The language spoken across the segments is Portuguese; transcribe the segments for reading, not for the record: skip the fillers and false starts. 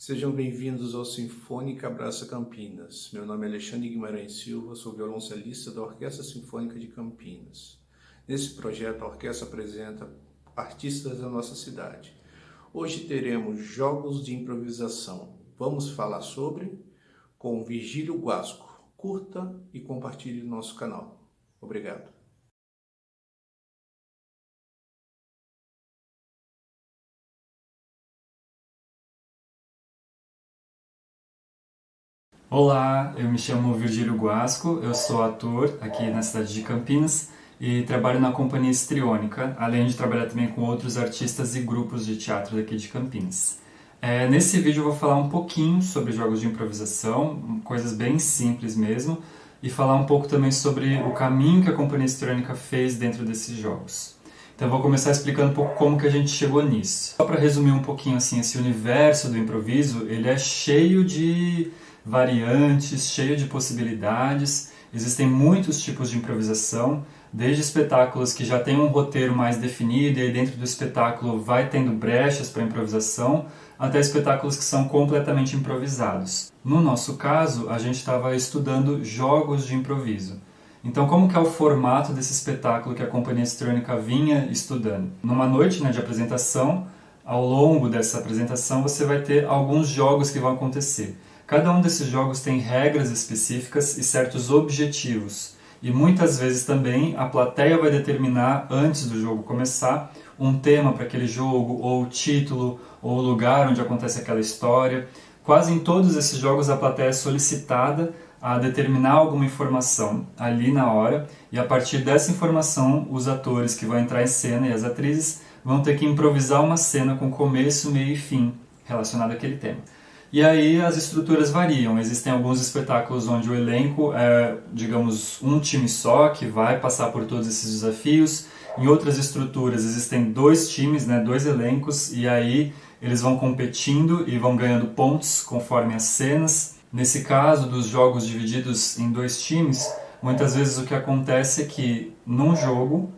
Sejam bem-vindos ao Sinfônica Abraça Campinas. Meu nome é Alexandre Guimarães Silva, sou violoncelista da Orquestra Sinfônica de Campinas. Nesse projeto, a orquestra apresenta artistas da nossa cidade. Hoje teremos jogos de improvisação. Vamos falar sobre com Virgílio Guasco. Curta e compartilhe no nosso canal. Obrigado. Olá, eu me chamo Virgílio Guasco, eu sou ator aqui na cidade de Campinas e trabalho na Companhia Histriônica, além de trabalhar também com outros artistas e grupos de teatro daqui de Campinas. Nesse vídeo eu vou falar um pouquinho sobre jogos de improvisação, coisas bem simples mesmo, e falar um pouco também sobre o caminho que a Companhia Histriônica fez dentro desses jogos. Então eu vou começar explicando um pouco como que a gente chegou nisso. Só para resumir um pouquinho assim, esse universo do improviso, ele é cheio de variantes, cheio de possibilidades. Existem muitos tipos de improvisação, desde espetáculos que já têm um roteiro mais definido e aí dentro do espetáculo vai tendo brechas para improvisação, até espetáculos que são completamente improvisados. No nosso caso, a gente estava estudando jogos de improviso. Então, como que é o formato desse espetáculo que a Companhia Histriônica vinha estudando? Numa noite, de apresentação, ao longo dessa apresentação você vai ter alguns jogos que vão acontecer. Cada um desses jogos tem regras específicas e certos objetivos. E muitas vezes também a plateia vai determinar, antes do jogo começar, um tema para aquele jogo, ou o título, ou o lugar onde acontece aquela história. Quase em todos esses jogos a plateia é solicitada a determinar alguma informação ali na hora, e a partir dessa informação os atores que vão entrar em cena e as atrizes vão ter que improvisar uma cena com começo, meio e fim relacionado àquele tema. E aí as estruturas variam. Existem alguns espetáculos onde o elenco é, digamos, um time só que vai passar por todos esses desafios. Em outras estruturas existem dois times, dois elencos, e aí eles vão competindo e vão ganhando pontos conforme as cenas. Nesse caso dos jogos divididos em dois times, muitas vezes o que acontece é que num jogo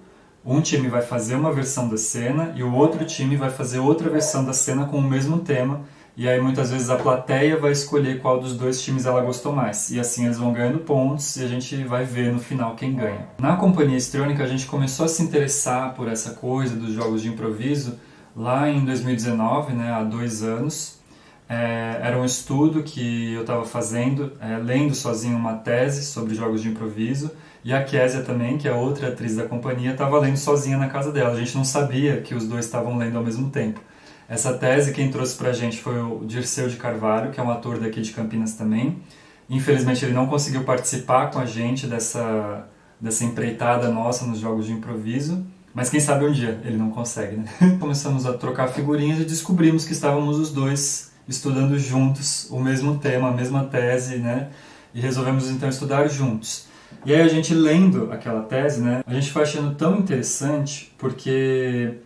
um time vai fazer uma versão da cena e o outro time vai fazer outra versão da cena com o mesmo tema. E aí muitas vezes a plateia vai escolher qual dos dois times ela gostou mais. E assim eles vão ganhando pontos e a gente vai ver no final quem ganha. Na Companhia Histriônica a gente começou a se interessar por essa coisa dos jogos de improviso lá em 2019, há 2 anos. Era um estudo que eu estava fazendo, lendo sozinho uma tese sobre jogos de improviso. E a Késia também, que é outra atriz da companhia, estava lendo sozinha na casa dela. A gente não sabia que os dois estavam lendo ao mesmo tempo. Essa tese quem trouxe pra gente foi o Dirceu de Carvalho, que é um ator daqui de Campinas também. Infelizmente ele não conseguiu participar com a gente dessa empreitada nossa nos jogos de improviso, mas quem sabe um dia ele não consegue, né? Começamos a trocar figurinhas e descobrimos que estávamos os dois estudando juntos o mesmo tema, a mesma tese, e resolvemos então estudar juntos. E aí a gente lendo aquela tese, a gente foi achando tão interessante porque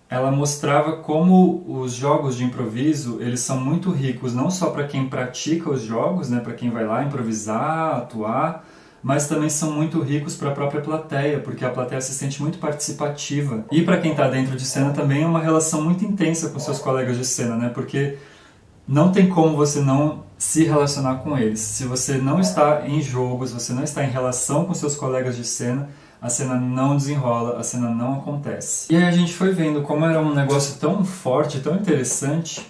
ela mostrava como os jogos de improviso eles são muito ricos, não só para quem pratica os jogos, para quem vai lá improvisar, atuar, mas também são muito ricos para a própria plateia, porque a plateia se sente muito participativa. E para quem está dentro de cena também é uma relação muito intensa com seus colegas de cena, porque não tem como você não se relacionar com eles. Se você não está em jogo, se você não está em relação com seus colegas de cena, a cena não desenrola, a cena não acontece. E aí a gente foi vendo como era um negócio tão forte, tão interessante,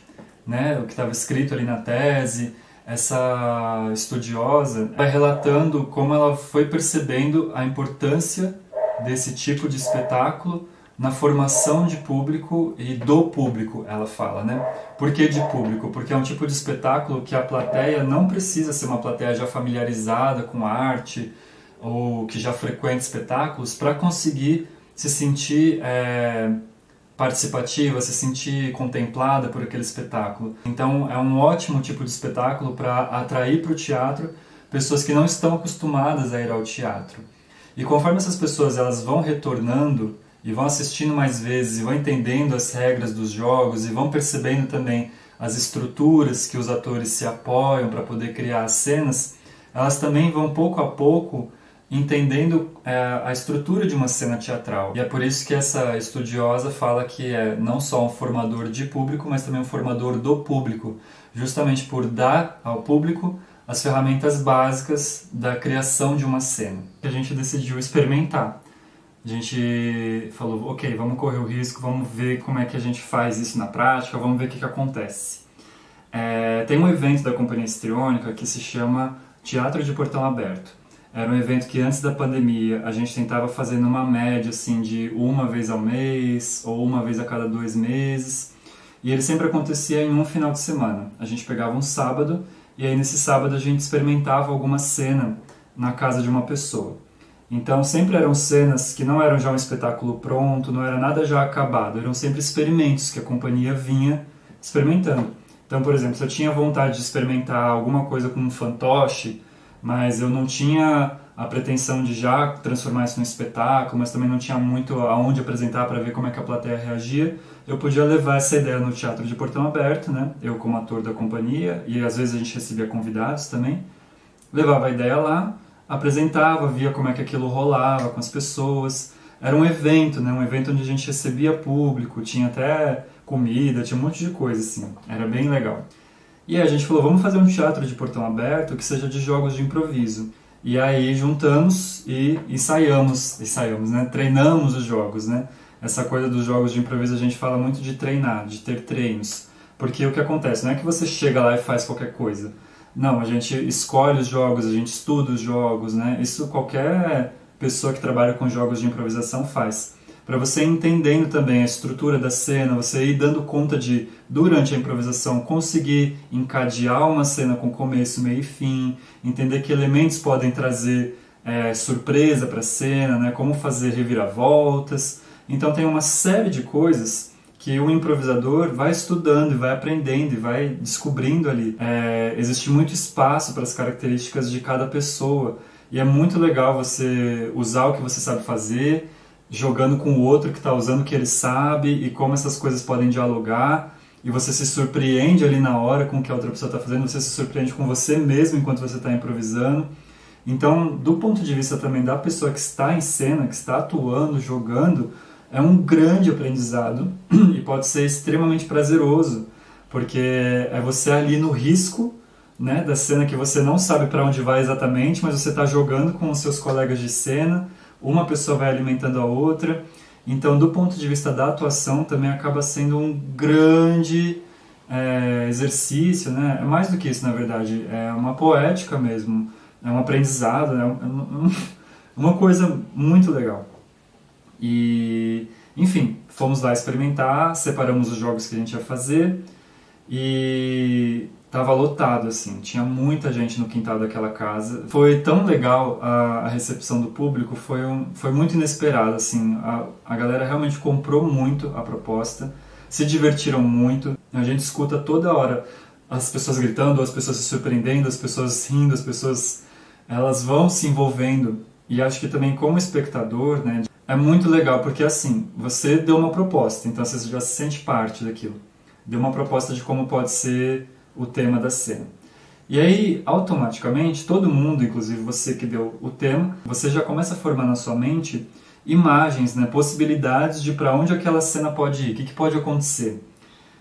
o que estava escrito ali na tese. Essa estudiosa vai relatando como ela foi percebendo a importância desse tipo de espetáculo na formação de público e do público, ela fala, Por que de público? Porque é um tipo de espetáculo que a plateia não precisa ser uma plateia já familiarizada com a arte, ou que já frequenta espetáculos, para conseguir se sentir participativa, se sentir contemplada por aquele espetáculo. Então é um ótimo tipo de espetáculo para atrair para o teatro pessoas que não estão acostumadas a ir ao teatro. E conforme essas pessoas elas vão retornando e vão assistindo mais vezes e vão entendendo as regras dos jogos e vão percebendo também as estruturas que os atores se apoiam para poder criar as cenas, elas também vão pouco a pouco entendendo a estrutura de uma cena teatral. E é por isso que essa estudiosa fala que é não só um formador de público, mas também um formador do público. justamente por dar ao público as ferramentas básicas da criação de uma cena. A gente decidiu experimentar. A gente falou, ok, vamos correr o risco, vamos ver como é que a gente faz isso na prática, vamos ver o que acontece. Tem um evento da Companhia Histriônica que se chama Teatro de Portão Aberto. Era um evento que antes da pandemia a gente tentava fazer numa média assim, de uma vez ao mês ou uma vez a cada 2 meses. E ele sempre acontecia em um final de semana. A gente pegava um sábado e aí nesse sábado a gente experimentava alguma cena na casa de uma pessoa. Então sempre eram cenas que não eram já um espetáculo pronto, não era nada já acabado, eram sempre experimentos que a companhia vinha experimentando. Então, por exemplo, se eu tinha vontade de experimentar alguma coisa com um fantoche, mas eu não tinha a pretensão de já transformar isso num espetáculo, mas também não tinha muito aonde apresentar para ver como é que a plateia reagia, eu podia levar essa ideia no Teatro de Portão Aberto, né? Eu como ator da companhia, e às vezes a gente recebia convidados também, levava a ideia lá, apresentava, via como é que aquilo rolava com as pessoas. Era um evento, né? Um evento onde a gente recebia público, tinha até comida, tinha um monte de coisa assim, era bem legal. E aí a gente falou, vamos fazer um teatro de portão aberto que seja de jogos de improviso. E aí juntamos e ensaiamos, né? Treinamos os jogos, né? Essa coisa dos jogos de improviso a gente fala muito de treinar, de ter treinos. Porque o que acontece, não é que você chega lá e faz qualquer coisa. Não, a gente escolhe os jogos, a gente estuda os jogos, né? Isso qualquer pessoa que trabalha com jogos de improvisação faz. Para você ir entendendo também a estrutura da cena, você ir dando conta de, durante a improvisação, conseguir encadear uma cena com começo, meio e fim, entender que elementos podem trazer surpresa para a cena, né? Como fazer reviravoltas. Então tem uma série de coisas que o improvisador vai estudando e vai aprendendo e vai descobrindo ali. Existe muito espaço para as características de cada pessoa e é muito legal você usar o que você sabe fazer, jogando com o outro que está usando o que ele sabe e como essas coisas podem dialogar, e você se surpreende ali na hora com o que a outra pessoa está fazendo, você se surpreende com você mesmo enquanto você está improvisando. Então, do ponto de vista também da pessoa que está em cena, que está atuando, jogando, é um grande aprendizado e pode ser extremamente prazeroso, porque é você ali no risco, né, da cena que você não sabe para onde vai exatamente, mas você está jogando com os seus colegas de cena, uma pessoa vai alimentando a outra. Então, do ponto de vista da atuação, também acaba sendo um grande exercício, né? É mais do que isso, na verdade. É uma poética mesmo, é um aprendizado, é uma coisa muito legal. E, enfim, fomos lá experimentar, separamos os jogos que a gente ia fazer e estava lotado, assim, tinha muita gente no quintal daquela casa. Foi tão legal a recepção do público, foi muito inesperado, assim, a galera realmente comprou muito a proposta, se divertiram muito. A gente escuta toda hora as pessoas gritando, as pessoas se surpreendendo, as pessoas rindo, as pessoas, elas vão se envolvendo. E acho que também como espectador, né, é muito legal, porque assim, você deu uma proposta, então você já se sente parte daquilo. Deu uma proposta de como pode ser o tema da cena. E aí, automaticamente, todo mundo, inclusive você que deu o tema, você já começa a formar na sua mente imagens, né, possibilidades de para onde aquela cena pode ir, o que pode acontecer.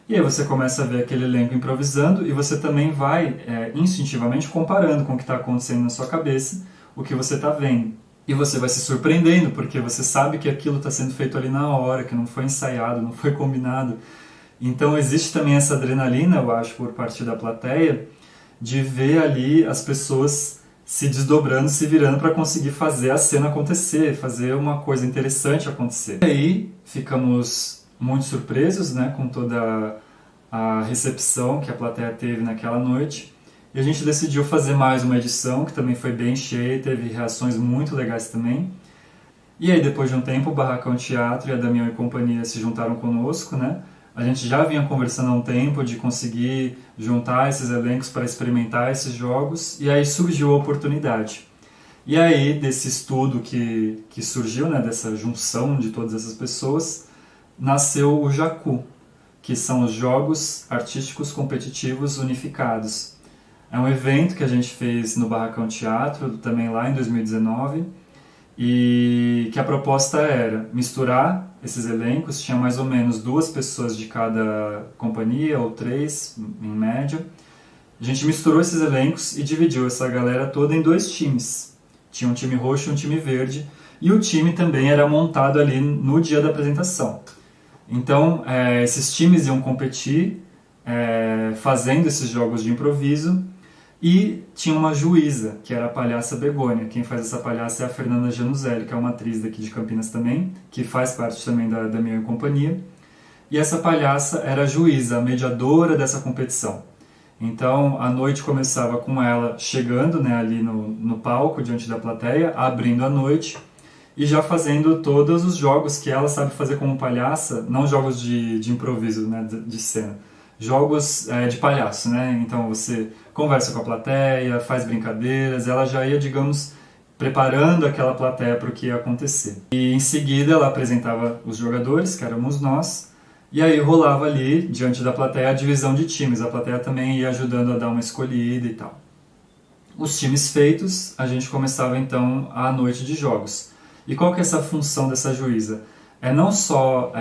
E aí você começa a ver aquele elenco improvisando e você também vai instintivamente comparando com o que está acontecendo na sua cabeça, o que você está vendo. E você vai se surpreendendo, porque você sabe que aquilo está sendo feito ali na hora, que não foi ensaiado, não foi combinado. Então existe também essa adrenalina, eu acho, por parte da plateia, de ver ali as pessoas se desdobrando, se virando para conseguir fazer a cena acontecer, fazer uma coisa interessante acontecer. E aí ficamos muito surpresos, né, com toda a recepção que a plateia teve naquela noite. E a gente decidiu fazer mais uma edição, que também foi bem cheia, teve reações muito legais também. E aí, depois de um tempo, o Barracão Teatro e a Damião e Companhia se juntaram conosco, né? A gente já vinha conversando há um tempo de conseguir juntar esses elencos para experimentar esses jogos, e aí surgiu a oportunidade. E aí, desse estudo que surgiu, né, dessa junção de todas essas pessoas, nasceu o JACU, que são os Jogos Artísticos Competitivos Unificados. É um evento que a gente fez no Barracão Teatro, também lá em 2019, e que a proposta era misturar esses elencos, tinha mais ou menos 2 pessoas de cada companhia, ou 3, em média, A gente misturou esses elencos e dividiu essa galera toda em 2 times. Tinha um time roxo e um time verde, e o time também era montado ali no dia da apresentação. Então, esses times iam competir fazendo esses jogos de improviso, e tinha uma juíza, que era a palhaça Begônia. Quem faz essa palhaça é a Fernanda Januzelli, que é uma atriz daqui de Campinas também, que faz parte também da minha companhia. E essa palhaça era a juíza, a mediadora dessa competição. Então, a noite começava com ela chegando, né, ali no palco, diante da plateia, abrindo a noite e já fazendo todos os jogos que ela sabe fazer como palhaça, não jogos de improviso, né, de cena, jogos de palhaço, né? Então você conversa com a plateia, faz brincadeiras, ela já ia, digamos, preparando aquela plateia para o que ia acontecer. E em seguida ela apresentava os jogadores, que éramos nós, e aí rolava ali, diante da plateia, a divisão de times. A plateia também ia ajudando a dar uma escolhida e tal. Os times feitos, a gente começava então a noite de jogos. E qual que é essa função dessa juíza? É não só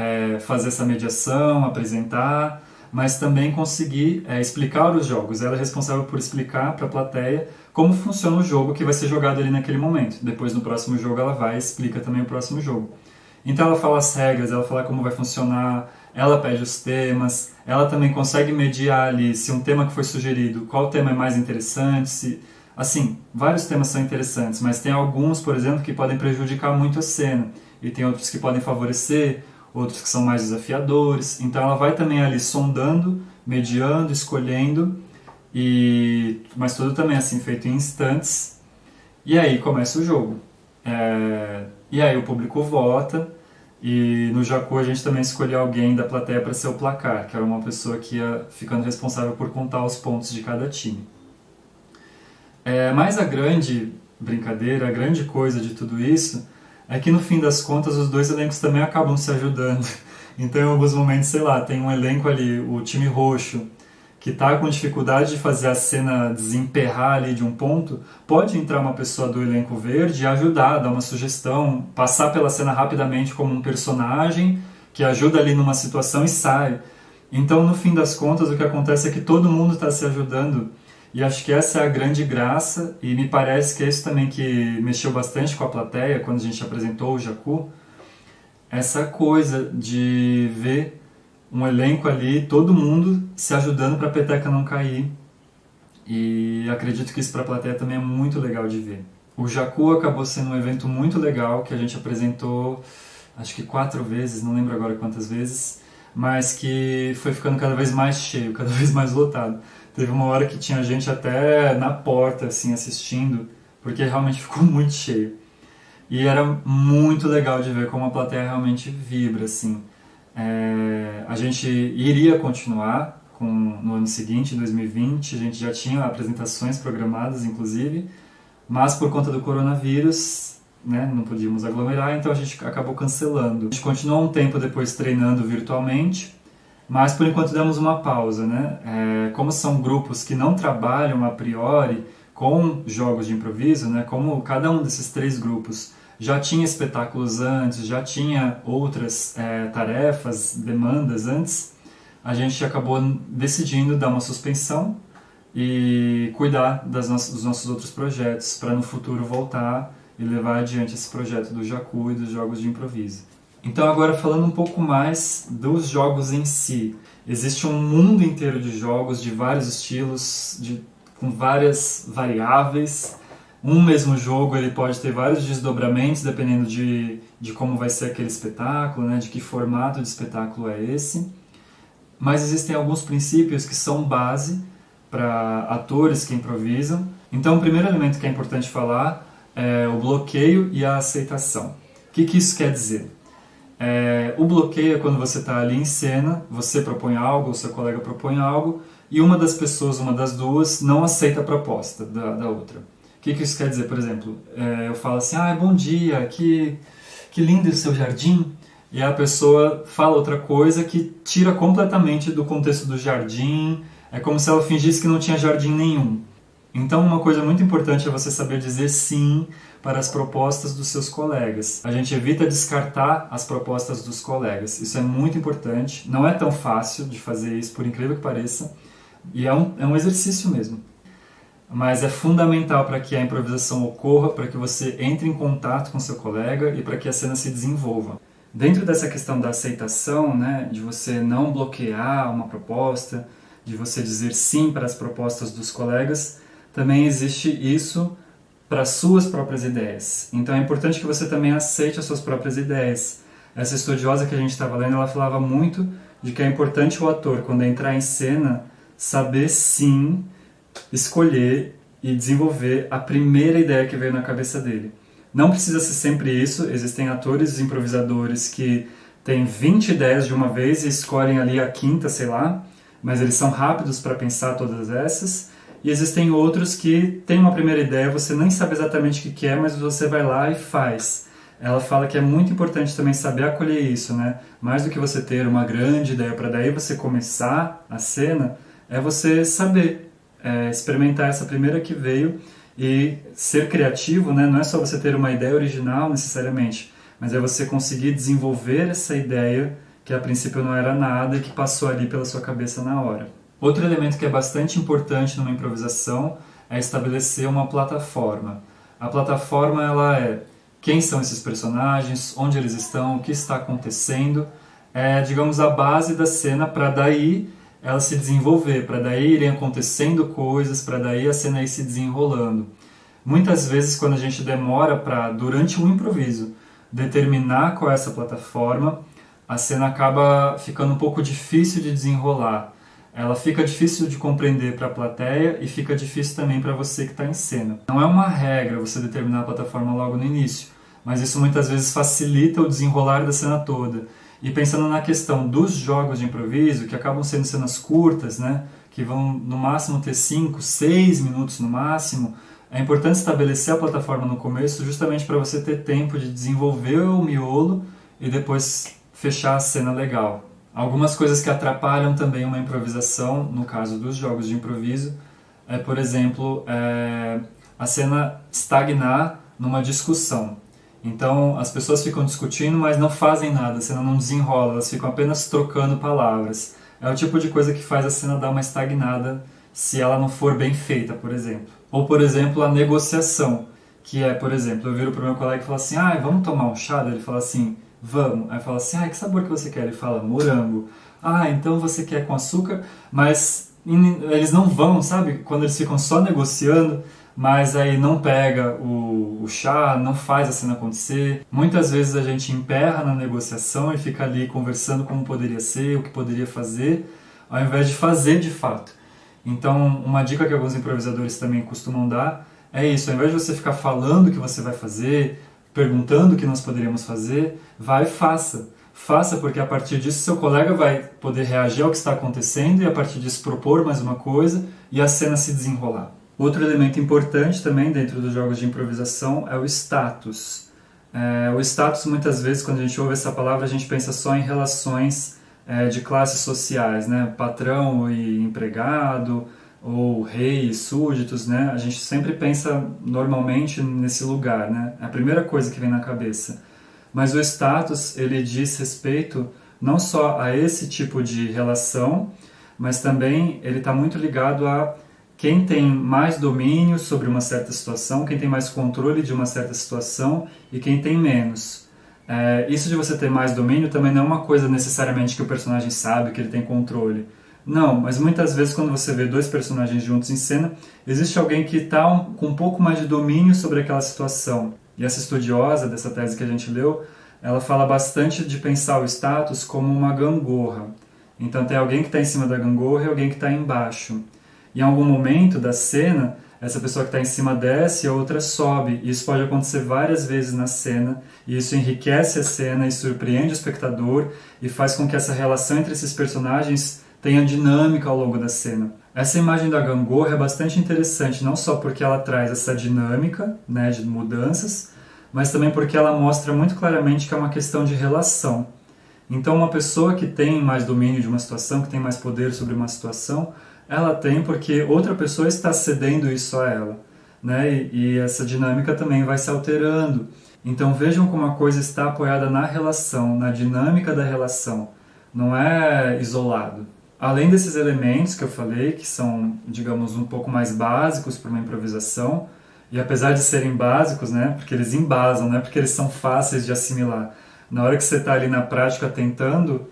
fazer essa mediação, apresentar, mas também conseguir explicar os jogos. Ela é responsável por explicar para a plateia como funciona o jogo que vai ser jogado ali naquele momento. Depois, no próximo jogo, ela vai e explica também o próximo jogo. Então ela fala as regras, ela fala como vai funcionar, ela pede os temas, ela também consegue mediar ali se um tema que foi sugerido, qual tema é mais interessante, se... Assim, vários temas são interessantes, mas tem alguns, por exemplo, que podem prejudicar muito a cena, e tem outros que podem favorecer, outros que são mais desafiadores. Então ela vai também ali sondando, mediando, escolhendo, mas tudo também assim feito em instantes. E aí começa o jogo. E aí o público vota, e no Jacu a gente também escolheu alguém da plateia para ser o placar, que era uma pessoa que ia ficando responsável por contar os pontos de cada time. Mas a grande brincadeira, a grande coisa de tudo isso é que no fim das contas os 2 elencos também acabam se ajudando. Então em alguns momentos, sei lá, tem um elenco ali, o time roxo, que está com dificuldade de fazer a cena desemperrar ali de um ponto, pode entrar uma pessoa do elenco verde e ajudar, dar uma sugestão, passar pela cena rapidamente como um personagem que ajuda ali numa situação e sai. Então no fim das contas o que acontece é que todo mundo está se ajudando. E acho que essa é a grande graça, e me parece que é isso também que mexeu bastante com a plateia quando a gente apresentou o Jacu, essa coisa de ver um elenco ali, todo mundo se ajudando para a peteca não cair. E acredito que isso para a plateia também é muito legal de ver. O Jacu acabou sendo um evento muito legal, que a gente apresentou acho que 4 vezes, não lembro agora quantas vezes, mas que foi ficando cada vez mais cheio, cada vez mais lotado. Teve uma hora que tinha gente até na porta, assim, assistindo, porque realmente ficou muito cheio. E era muito legal de ver como a plateia realmente vibra, assim. A gente iria continuar no ano seguinte, em 2020, a gente já tinha apresentações programadas, inclusive, mas por conta do coronavírus, né, não podíamos aglomerar, então a gente acabou cancelando. A gente continuou um tempo depois treinando virtualmente, mas por enquanto demos uma pausa, né? Como são grupos que não trabalham a priori com jogos de improviso, né? Como cada um desses 3 grupos já tinha espetáculos antes, já tinha outras tarefas, demandas antes, a gente acabou decidindo dar uma suspensão e cuidar dos nossos outros projetos, para no futuro voltar e levar adiante esse projeto do Jacu e dos jogos de improviso. Então agora falando um pouco mais dos jogos em si. Existe um mundo inteiro de jogos de vários estilos, com várias variáveis. Um mesmo jogo ele pode ter vários desdobramentos dependendo de como vai ser aquele espetáculo, né, de que formato de espetáculo é esse. Mas existem alguns princípios que são base para atores que improvisam. Então o primeiro elemento que é importante falar é o bloqueio e a aceitação. O que isso quer dizer? O bloqueio é quando você está ali em cena, você propõe algo, o seu colega propõe algo, e uma das pessoas, uma das duas, não aceita a proposta da outra. O que isso quer dizer? Por exemplo, eu falo assim, bom dia, que lindo o seu jardim, e a pessoa fala outra coisa que tira completamente do contexto do jardim, é como se ela fingisse que não tinha jardim nenhum. Então uma coisa muito importante é você saber dizer sim para as propostas dos seus colegas. A gente evita descartar as propostas dos colegas. Isso é muito importante. Não é tão fácil de fazer isso, por incrível que pareça, E é um exercício mesmo. Mas é fundamental para que a improvisação ocorra, para que você entre em contato com seu colega e para que a cena se desenvolva. Dentro dessa questão da aceitação, né, de você não bloquear uma proposta, de você dizer sim para as propostas dos colegas, também existe isso para suas próprias ideias. Então é importante que você também aceite as suas próprias ideias. Essa estudiosa que a gente estava lendo, ela falava muito de que é importante o ator, quando entrar em cena, saber sim escolher e desenvolver a primeira ideia que veio na cabeça dele. Não precisa ser sempre isso, existem atores improvisadores que têm 20 ideias de uma vez e escolhem ali a quinta, sei lá, mas eles são rápidos para pensar todas essas. E existem outros que têm uma primeira ideia, você nem sabe exatamente o que é, mas você vai lá e faz. Ela fala que é muito importante também saber acolher isso, né? Mais do que você ter uma grande ideia para daí você começar a cena, é você saber experimentar essa primeira que veio e ser criativo, né? Não é só você ter uma ideia original necessariamente, mas é você conseguir desenvolver essa ideia que a princípio não era nada e que passou ali pela sua cabeça na hora. Outro elemento que é bastante importante numa improvisação é estabelecer uma plataforma. A plataforma, ela é quem são esses personagens, onde eles estão, o que está acontecendo, digamos, a base da cena para daí ela se desenvolver, para daí irem acontecendo coisas, para daí a cena ir se desenrolando. Muitas vezes, quando a gente demora para, durante um improviso, determinar qual é essa plataforma, a cena acaba ficando um pouco difícil de desenrolar. Ela fica difícil de compreender para a plateia e fica difícil também para você que está em cena. Não é uma regra você determinar a plataforma logo no início, mas isso muitas vezes facilita o desenrolar da cena toda. E pensando na questão dos jogos de improviso, que acabam sendo cenas curtas, né, que vão no máximo ter 5, 6 minutos no máximo, é importante estabelecer a plataforma no começo justamente para você ter tempo de desenvolver o miolo e depois fechar a cena legal. Algumas coisas que atrapalham também uma improvisação, no caso dos jogos de improviso, por exemplo, a cena estagnar numa discussão. Então, as pessoas ficam discutindo, mas não fazem nada, a cena não desenrola, elas ficam apenas trocando palavras. É o tipo de coisa que faz a cena dar uma estagnada se ela não for bem feita, por exemplo. Ou, por exemplo, a negociação, que é, por exemplo, eu viro pro meu colega e falo assim, vamos tomar um chá? Ele fala assim, vamos. Aí fala assim, que sabor que você quer? Ele fala, morango. Então você quer com açúcar? Mas eles não vão, sabe? Quando eles ficam só negociando, mas aí não pega o chá, não faz a cena acontecer. Muitas vezes a gente emperra na negociação e fica ali conversando como poderia ser, o que poderia fazer, ao invés de fazer de fato. Então, uma dica que alguns improvisadores também costumam dar é isso, ao invés de você ficar falando o que você vai fazer, perguntando o que nós poderíamos fazer, vai e faça. Faça, porque a partir disso seu colega vai poder reagir ao que está acontecendo e a partir disso propor mais uma coisa e a cena se desenrolar. Outro elemento importante também dentro dos jogos de improvisação é o status. O status, muitas vezes, quando a gente ouve essa palavra, a gente pensa só em relações de classes sociais, né? Patrão e empregado, ou rei e súditos, né? A gente sempre pensa normalmente nesse lugar, né? É a primeira coisa que vem na cabeça. Mas o status, ele diz respeito não só a esse tipo de relação, mas também ele está muito ligado a quem tem mais domínio sobre uma certa situação, quem tem mais controle de uma certa situação e quem tem menos. Isso de você ter mais domínio também não é uma coisa necessariamente que o personagem sabe que ele tem controle. Não, mas muitas vezes quando você vê dois personagens juntos em cena, existe alguém que está com um pouco mais de domínio sobre aquela situação. E essa estudiosa dessa tese que a gente leu, ela fala bastante de pensar o status como uma gangorra. Então tem alguém que está em cima da gangorra e alguém que está embaixo. Em algum momento da cena, essa pessoa que está em cima desce e a outra sobe. Isso pode acontecer várias vezes na cena, e isso enriquece a cena e surpreende o espectador e faz com que essa relação entre esses personagens tenha dinâmica ao longo da cena. Essa imagem da gangorra é bastante interessante, não só porque ela traz essa dinâmica, né, de mudanças, mas também porque ela mostra muito claramente que é uma questão de relação. Então uma pessoa que tem mais domínio de uma situação, que tem mais poder sobre uma situação, ela tem porque outra pessoa está cedendo isso a ela, né? E essa dinâmica também vai se alterando. Então vejam como a coisa está apoiada na relação, na dinâmica da relação, não é isolado. Além desses elementos que eu falei, que são, digamos, um pouco mais básicos para uma improvisação, e apesar de serem básicos, né, porque eles embasam, né, porque eles são fáceis de assimilar. Na hora que você está ali na prática tentando,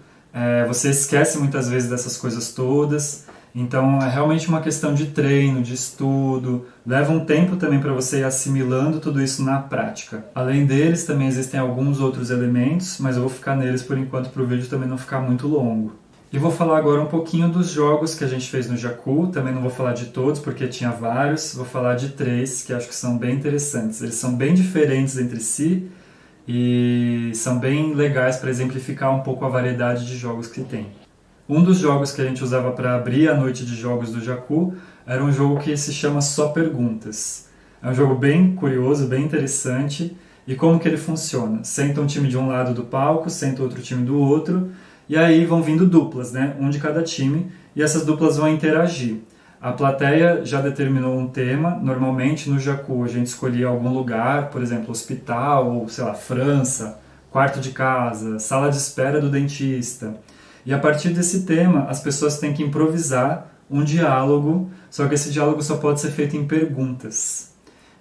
você esquece muitas vezes dessas coisas todas. Então é realmente uma questão de treino, de estudo. Leva um tempo também para você ir assimilando tudo isso na prática. Além deles, também existem alguns outros elementos, mas eu vou ficar neles por enquanto para o vídeo também não ficar muito longo. E vou falar agora um pouquinho dos jogos que a gente fez no Jacu. Também não vou falar de todos, porque tinha vários. Vou falar de 3, que acho que são bem interessantes. Eles são bem diferentes entre si e são bem legais para exemplificar um pouco a variedade de jogos que tem. Um dos jogos que a gente usava para abrir a noite de jogos do Jacu era um jogo que se chama Só Perguntas. É um jogo bem curioso, bem interessante. E como que ele funciona? Senta um time de um lado do palco, senta outro time do outro, e aí vão vindo duplas, né? Um de cada time, e essas duplas vão interagir. A plateia já determinou um tema. Normalmente no Jacu a gente escolhia algum lugar, por exemplo, hospital, ou sei lá, França, quarto de casa, sala de espera do dentista. E a partir desse tema as pessoas têm que improvisar um diálogo, só que esse diálogo só pode ser feito em perguntas.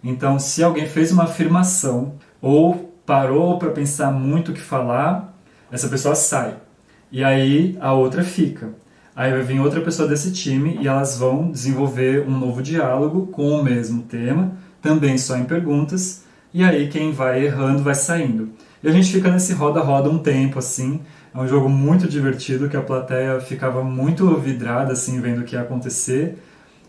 Então, se alguém fez uma afirmação ou parou para pensar muito o que falar, essa pessoa sai. E aí a outra fica. Aí vai vir outra pessoa desse time e elas vão desenvolver um novo diálogo com o mesmo tema, também só em perguntas, e aí quem vai errando vai saindo. E a gente fica nesse roda-roda um tempo, assim. É um jogo muito divertido, que a plateia ficava muito vidrada, assim, vendo o que ia acontecer.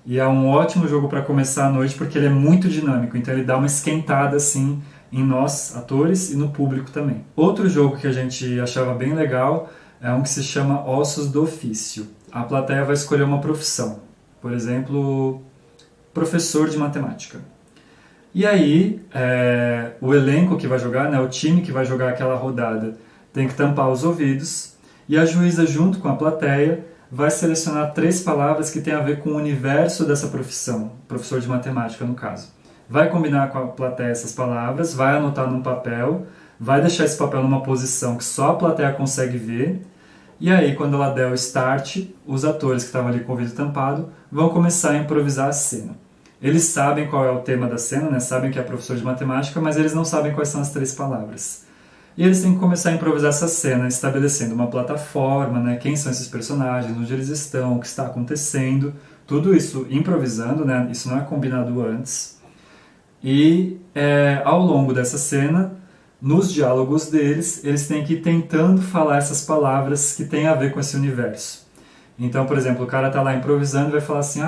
E é um ótimo jogo para começar a noite, porque ele é muito dinâmico, então ele dá uma esquentada, assim, em nós, atores, e no público também. Outro jogo que a gente achava bem legal é um que se chama Ossos do Ofício. A plateia vai escolher uma profissão, por exemplo, professor de matemática. E aí, o elenco que vai jogar, né, o time que vai jogar aquela rodada, tem que tampar os ouvidos, e a juíza, junto com a plateia, vai selecionar 3 palavras que têm a ver com o universo dessa profissão, professor de matemática no caso. Vai combinar com a plateia essas palavras, vai anotar num papel, vai deixar esse papel numa posição que só a plateia consegue ver, e aí quando ela der o start, os atores que estavam ali com o ouvido tampado vão começar a improvisar a cena. Eles sabem qual é o tema da cena, né? Sabem que é professor de matemática, mas eles não sabem quais são as 3 palavras. E eles têm que começar a improvisar essa cena, estabelecendo uma plataforma, né? Quem são esses personagens, onde eles estão, o que está acontecendo, tudo isso improvisando, né? Isso não é combinado antes. E ao longo dessa cena, nos diálogos deles, eles têm que ir tentando falar essas palavras que têm a ver com esse universo. Então, por exemplo, o cara está lá improvisando e vai falar assim,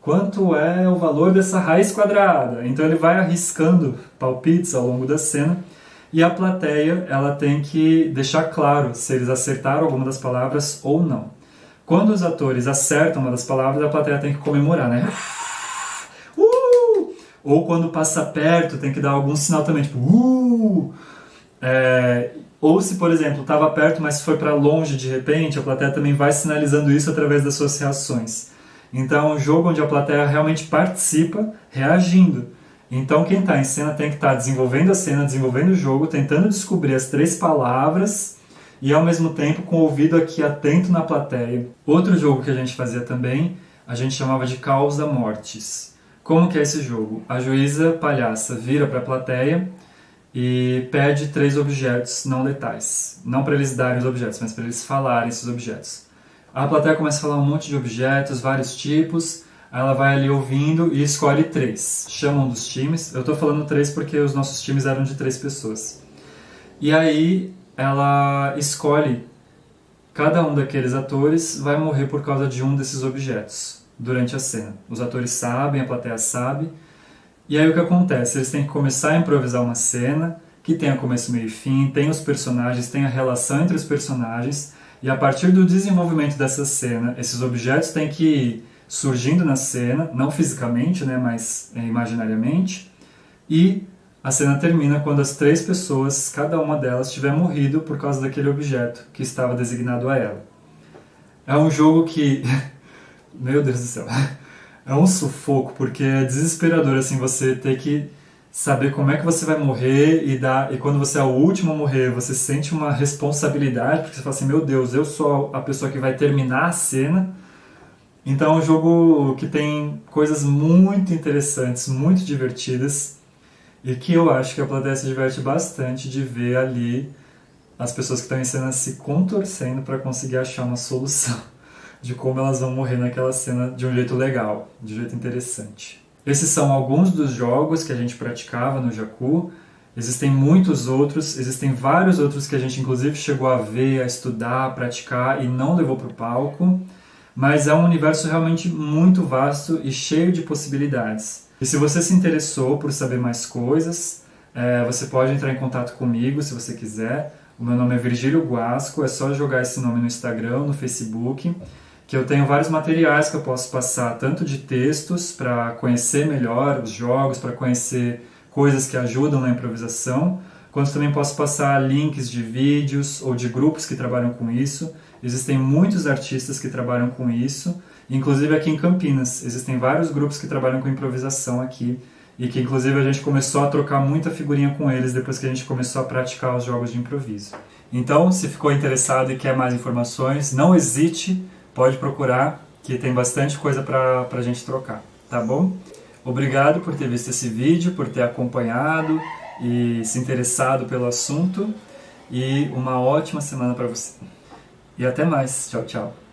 quanto é o valor dessa raiz quadrada? Então ele vai arriscando palpites ao longo da cena, e a plateia ela tem que deixar claro se eles acertaram alguma das palavras ou não. Quando os atores acertam uma das palavras, a plateia tem que comemorar, né? Ou quando passa perto, tem que dar algum sinal também, tipo ou se, por exemplo, estava perto, mas foi para longe de repente, a plateia também vai sinalizando isso através das suas reações. Então é um jogo onde a plateia realmente participa, reagindo. Então quem está em cena tem que estar desenvolvendo a cena, desenvolvendo o jogo, tentando descobrir as 3 palavras e ao mesmo tempo com o ouvido aqui atento na plateia. Outro jogo que a gente fazia também, a gente chamava de Causa Mortis. Como que é esse jogo? A juíza palhaça vira para a plateia e pede 3 objetos não letais. Não para eles darem os objetos, mas para eles falarem esses objetos. A plateia começa a falar um monte de objetos, vários tipos, aí ela vai ali ouvindo e escolhe 3. Chamam dos times, eu estou falando 3 porque os nossos times eram de 3 pessoas. E aí ela escolhe, cada um daqueles atores vai morrer por causa de um desses objetos durante a cena. Os atores sabem, a plateia sabe. E aí o que acontece? Eles têm que começar a improvisar uma cena que tenha começo, meio e fim, tem os personagens, tem a relação entre os personagens, e a partir do desenvolvimento dessa cena, esses objetos têm que ir surgindo na cena, não fisicamente, né, mas imaginariamente, e a cena termina quando as 3 pessoas, cada uma delas, tiver morrido por causa daquele objeto que estava designado a ela. É um jogo que... Meu Deus do céu. É um sufoco, porque é desesperador assim, você ter que saber como é que você vai morrer e quando você é o último a morrer, você sente uma responsabilidade, porque você fala assim, meu Deus, eu sou a pessoa que vai terminar a cena. Então é um jogo que tem coisas muito interessantes, muito divertidas, e que eu acho que a plateia se diverte bastante de ver ali as pessoas que estão em cena se contorcendo para conseguir achar uma solução de como elas vão morrer naquela cena de um jeito legal, de um jeito interessante. Esses são alguns dos jogos que a gente praticava no Jacu. Existem muitos outros, existem vários outros que a gente inclusive chegou a ver, a estudar, a praticar e não levou para o palco. Mas é um universo realmente muito vasto e cheio de possibilidades. E se você se interessou por saber mais coisas, você pode entrar em contato comigo se você quiser. O meu nome é Virgílio Guasco, é só jogar esse nome no Instagram, no Facebook, que eu tenho vários materiais que eu posso passar, tanto de textos para conhecer melhor os jogos, para conhecer coisas que ajudam na improvisação, quanto também posso passar links de vídeos ou de grupos que trabalham com isso. Existem muitos artistas que trabalham com isso, inclusive aqui em Campinas. Existem vários grupos que trabalham com improvisação aqui e que inclusive a gente começou a trocar muita figurinha com eles depois que a gente começou a praticar os jogos de improviso. Então, se ficou interessado e quer mais informações, não hesite, pode procurar, que tem bastante coisa para a gente trocar, tá bom? Obrigado por ter visto esse vídeo, por ter acompanhado e se interessado pelo assunto, e uma ótima semana para você. E até mais. Tchau, tchau.